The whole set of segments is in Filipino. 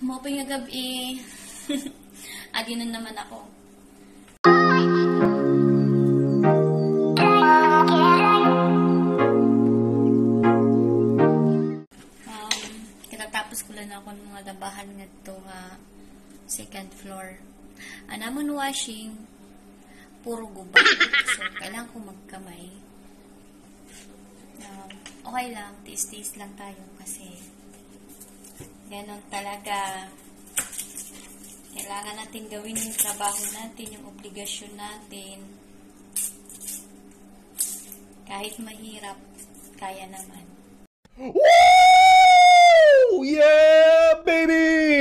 Moping nga gabi. Adi na naman ako. Kitatapos ko lang ako ng mga dabahan nga ito second floor. Anamon washing, puro guba. So, kailangan ko magkamay. Okay lang, tiis-tiis lang tayo kasi ganon talaga. Kailangan natin gawin yung trabaho natin, yung obligasyon natin. Kahit mahirap, kaya naman. Woo! Yeah, baby!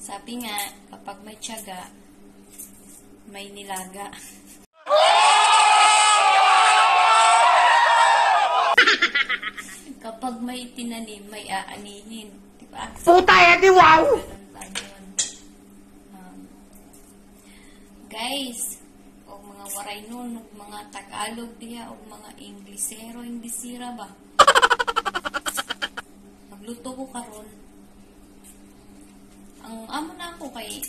Sabi nga, kapag may tiyaga, may nilaga. Kapag may tinanim, may aanihin. Diba? Puta yan, wow! Guys, o mga waray nun, o mga Tagalog diya, o mga Inglesero, Inglesira ba? Magluto ko karon. Ang amo na ako kay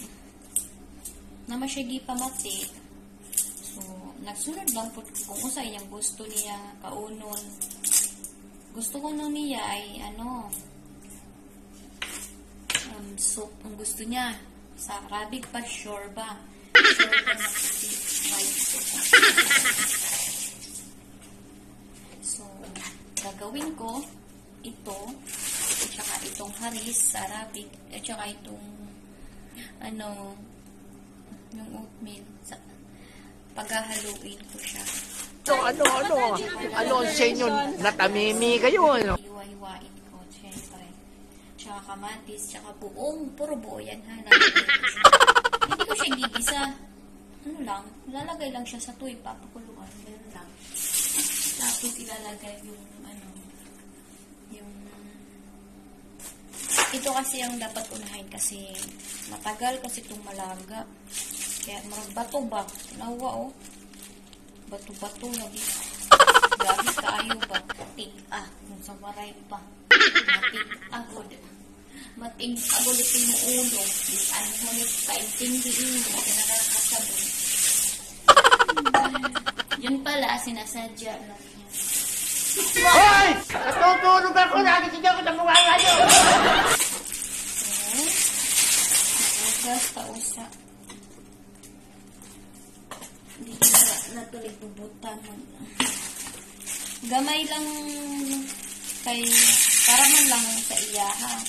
naman siya gipamati. So, nagsunod lang po kung usay niyang gusto niya kaunon. Gusto ko nun niya ay soup ang gusto niya. Sa Arabic pa, shorba. Shorba na puti. White soup. So, gagawin ko ito, at saka itong haris sa Arabic, at saka itong yung oatmeal. Paghahaluin ko siya. Ano ang sa inyo? Natamimi kayo, ano? Iwa-iwain ko, syempre. Tsaka kamatis, tsaka puro buo yan, ha? Hindi ko siya gigisa. Lalagay lang siya sa tuwing papakuluan. Ganun lang. Tapos ilalagay ito kasi ang dapat unahin kasi matagal kasi itong malaga. Kaya bato ba? Nawa, bato-bato lagi. Gabi kaayo ba? Kung sa waray pa. Mating agod ito yung ulo. Bisan mo nit kaintindihin mo. Kinakakasabi. Yun pala, sinasadya lang niya. Hoy! Natutulog ako! Nakikita ko ng mga ngayon! Pausa. Hindi na natuloy bubutan. Gamay lang para man lang sa iya, ha.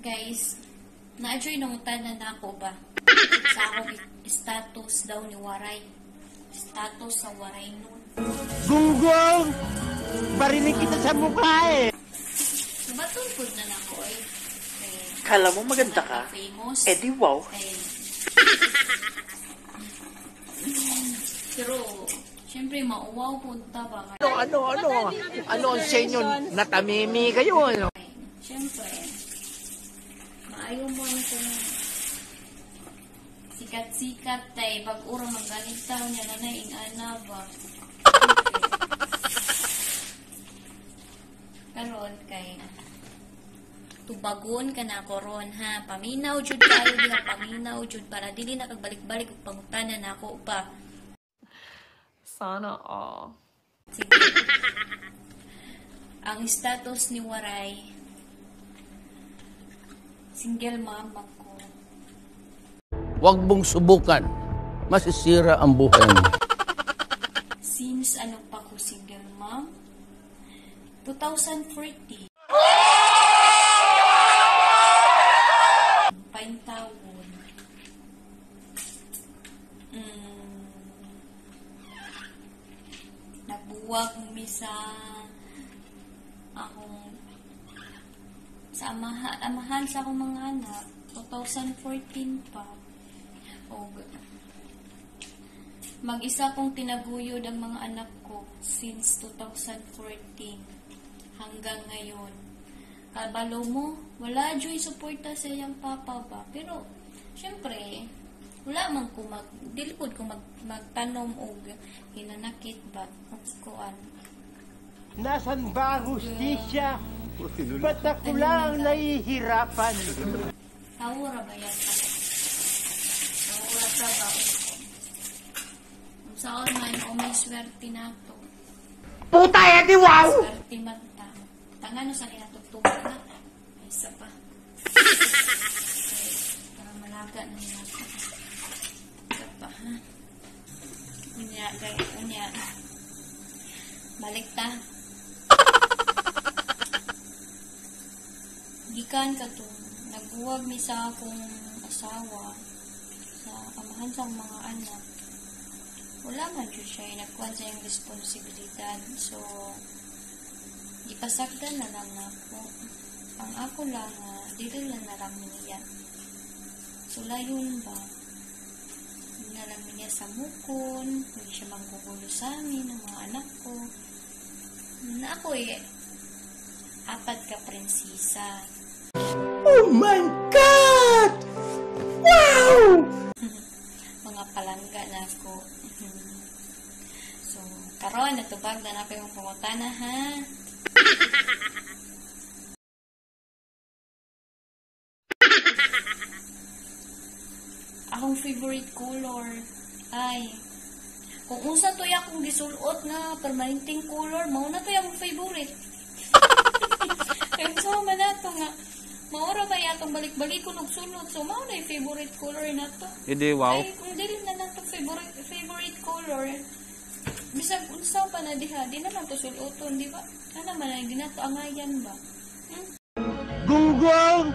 Guys, na-enjoy nung tanan na ako ba? Sa akong status daw ni Waray. Status sa Waray nun. Gunggong! Barinig kita sa mukha eh! Batungkod na ako eh. Kala mo maganda ka? Famous. Eh di wow. Pero, syempre, mauwaw punta ba? Ano ang sa inyo? Natamimi kayo, ano? Syempre, maayo mo kung sikat-sikat tayo, pag-urang magaling tao niya na naingana ba? Karon kay tubagon ka na koron, ha. Paminaw jud kayo diha, paminaw jud para dili na kagbalik-balik ug pangutanan na ako pa. Sana all. Sige. Ang status ni Waray, single mom ako. Huwag mong subukan. Masisira ang buhay mo. Since pa ko single mom? 2040. Paintawon. Nabuwag mi sa amahan sa akong mga anak. 2014 pa. Mag-isa kong tinaguyod ang mga anak ko since 2014 hanggang ngayon. Kabalo mo, wala joy suporta sa iyang papa ba? Pero, syempre, Wala man ko dilipod ko magtanom og hinanakit ba kuan. Nasaan ba ang hustisya? Ba't ako lang nahihirapan? Aura ba yan? Aura sa ba? Kung saan man o may swerte na to. Puta yan, di wow! Swerte mata. Tangan no sa kinatugtugod na. Ay, isa pa. Para malaga na nila. Isa pa, ha? Unya, guys. Unya. Balik ta. Gikan ka to. Nagbuwag mi sa akong asawa sa amahan sa mga anak. Wala man dyan siya nagkuhan sa yung responsibilidad. So, ipasagdan na lang ako. Ang ako lang, dito lang na lang niya. So, layon ba? Hindi na lang niya sa mukon, hindi siya manggugulo sa amin, ng mga anak ko. Na ako apat ka prinsesa. Oh my God! Wow! Mga palangga na ako. So, karon natubag na na ko yung pangutana, ha? Akong favorite color ay kung usa to ya akong gisulot na permanenteng color, mao na to yung favorite. Kaya so man nato nga maura ba yatong balik-balik ko nagsulot, so mao na yung favorite color na to. Hindi, wow. Ay, kung dili na nato favorite color, bisag unsa pa na diha, di naman to suluton, di ba? Ano man na, di na to angayan ba? Gunggong!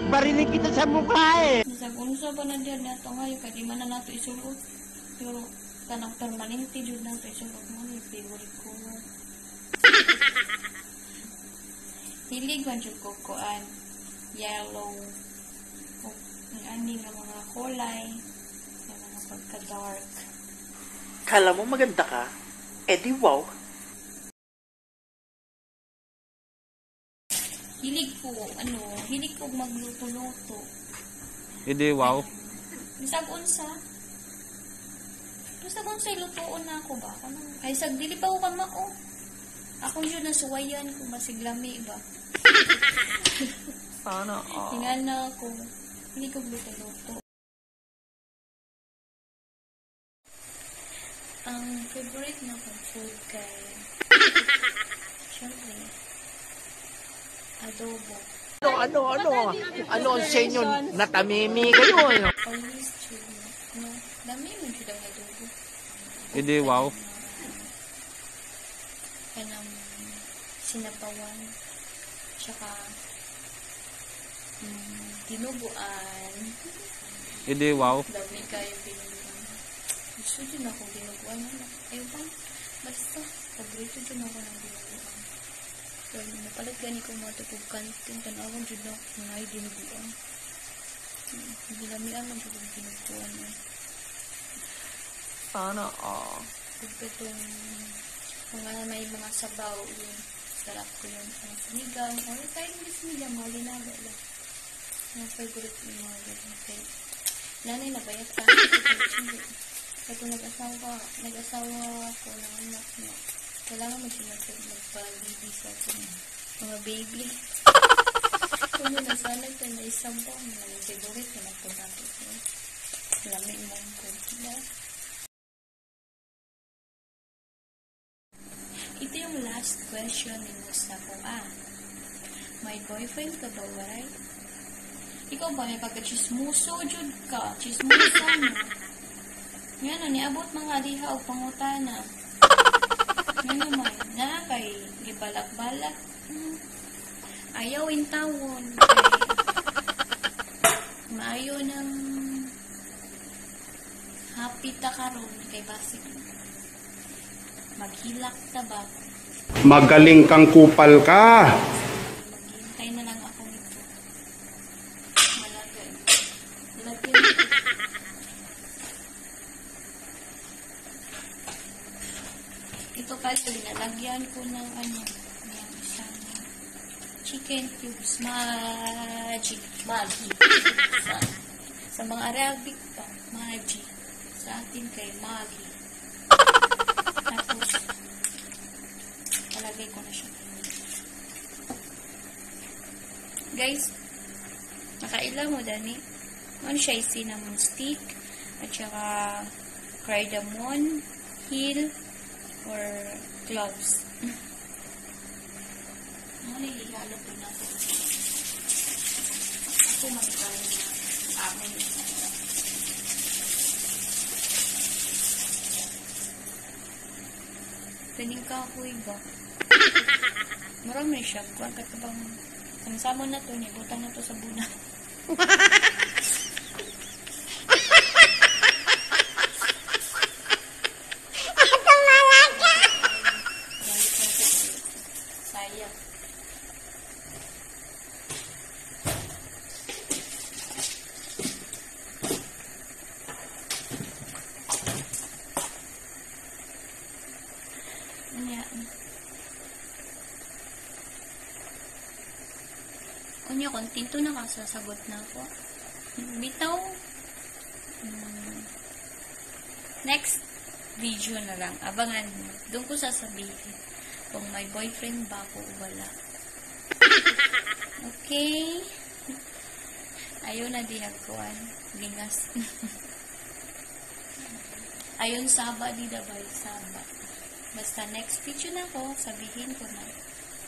Barinig kita sa mukha eh! Bisag unsa pa na diha na to ngayon, kaya di man na nato isulot. Pero kanang permanente jud na to isulot mo, yung favorite color. Hilig man jud ko kuan, yellow, o ang aning nga mga kulay, yung mga pagka-dark. Kala mo maganda ka? Eh di wow! Hilig ko magluto-luto. Hindi, wow. Bisag unsa ilutoon na ako ba? Kaya sag dili pa ko kamao. Ako yun nasuwayan ko masiglami ba? Sana Hingan na ako. Hilig ko luto-luto. Ang favorite na kong food kay syempre adobo. Ano ang sa inyo? Natamimi kayo, ano? Always chill. No, dami mo siya ang adobo. Hindi, wow. Kanang sinapawan. Tsaka dinuguan. Hindi, wow. Dami kayo dinuguan. Gusto din ako dinuguan. Ayun pa. Basta, paborito din ako ng dinuguan. So, napalit gani ko mga tukog kantin. Tanawang dyan ako na ay dinuguan. Ginamian man dyan ang dinuguan. Sana Itong mga may mga sabaw yun. Sarap ko yun. Ang sinigang. O, kahit hindi sinigang, mga linaga lang. Ang favorite ko yung mga ganyan. Okay. Nanay na bayat ka. Ito nag-asawa ko ng anak niya. Kailangan mo siya magpa-baby sa akin. Mga baby. Kung yun, nasanay ka na isang po. Mga favorite na po natin. Lamig mo ko. Ito yung last question ni Musta ko. May boyfriend ka ba, right? Ikaw ba, may pagka-chismuso, jud ka? Chismusa mo. Yan, niabot mga diha o pangutana. Yan naman, kay gibalak-balak. Ayaw intawon. Maayo ng happy ta karon kay basik. Maghilak ta ba? Magaling kang kupal ka. Maghintay na lang ako nito. Malagay. Lagay. Ito kasi nalagyan ko ng isang chicken cubes. Magic. Sa mga Arabic pa. Maji. Sa atin kay Maggie. Tapos, palagay ko na siya. Guys, nakailan mo dani. Ano siya, cinnamon stick, at saka cardamom, heel, or cloves. Ano ihalo po na ito? Ako magkano na amin. Pining kahoy ba? Marami siya. Kuwan ka ito bang samsamon na ito, butang na ito sa buna. Sayang. Unya, kontento na kasasagot na ako. Bitaw. Next video na lang. Abangan mo. Doon ko sasabihin kung may boyfriend ba ako o wala. Okay? Ayaw na di nagkuhan. Lingas. Ayun, saba di dabay. Saba. Basta next video na ako, sabihin ko na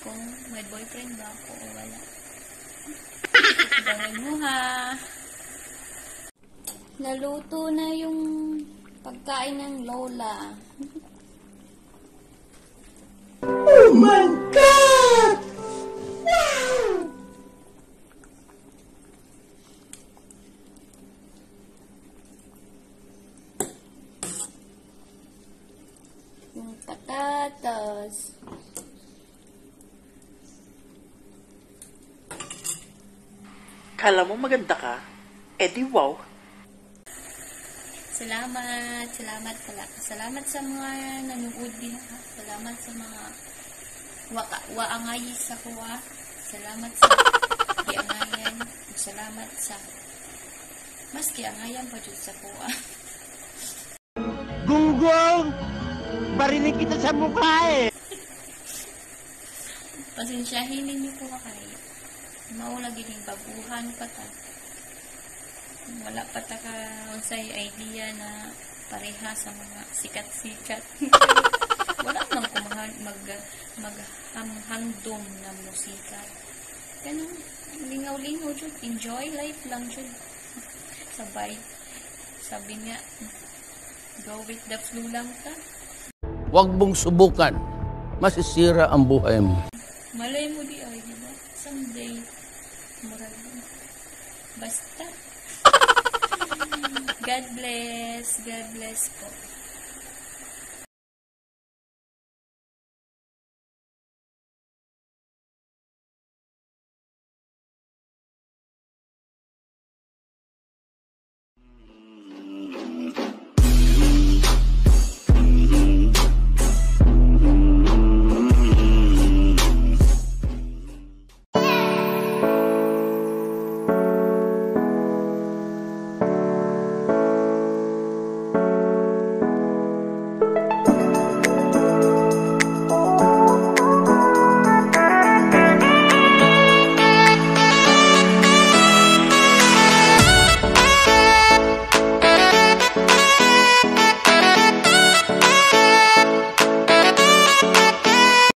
kung may boyfriend ba ako o wala. Abangan mo ha. Naluto na yung pagkain ng Lola. Oh my God! Yung patatas. Kala mo maganda ka? Eh di wow. Salamat pala. Salamat sa mga nanood din ha. Salamat sa mga waangay sa kuha. Salamat sa kiangayan. Salamat sa mas kiangayan pa dyan sa kuha. Gunggong! Barinig kita sa mukha eh! Pasensyahin ninyo po kay maula gining baguhan pa ta. Wala pa ta ka unsay idea na pareha sa mga sikat-sikat. Wala man ko maghangdom na musika. Ganun, lingaw-lingaw jud, enjoy life lang jud. Sabay. Sabi nga, go with the flow lang ka. Huwag mong subukan. Masisira ang buhay mo. Malay mo di ay, di ba? Someday, murag. Basta. God bless. God bless po.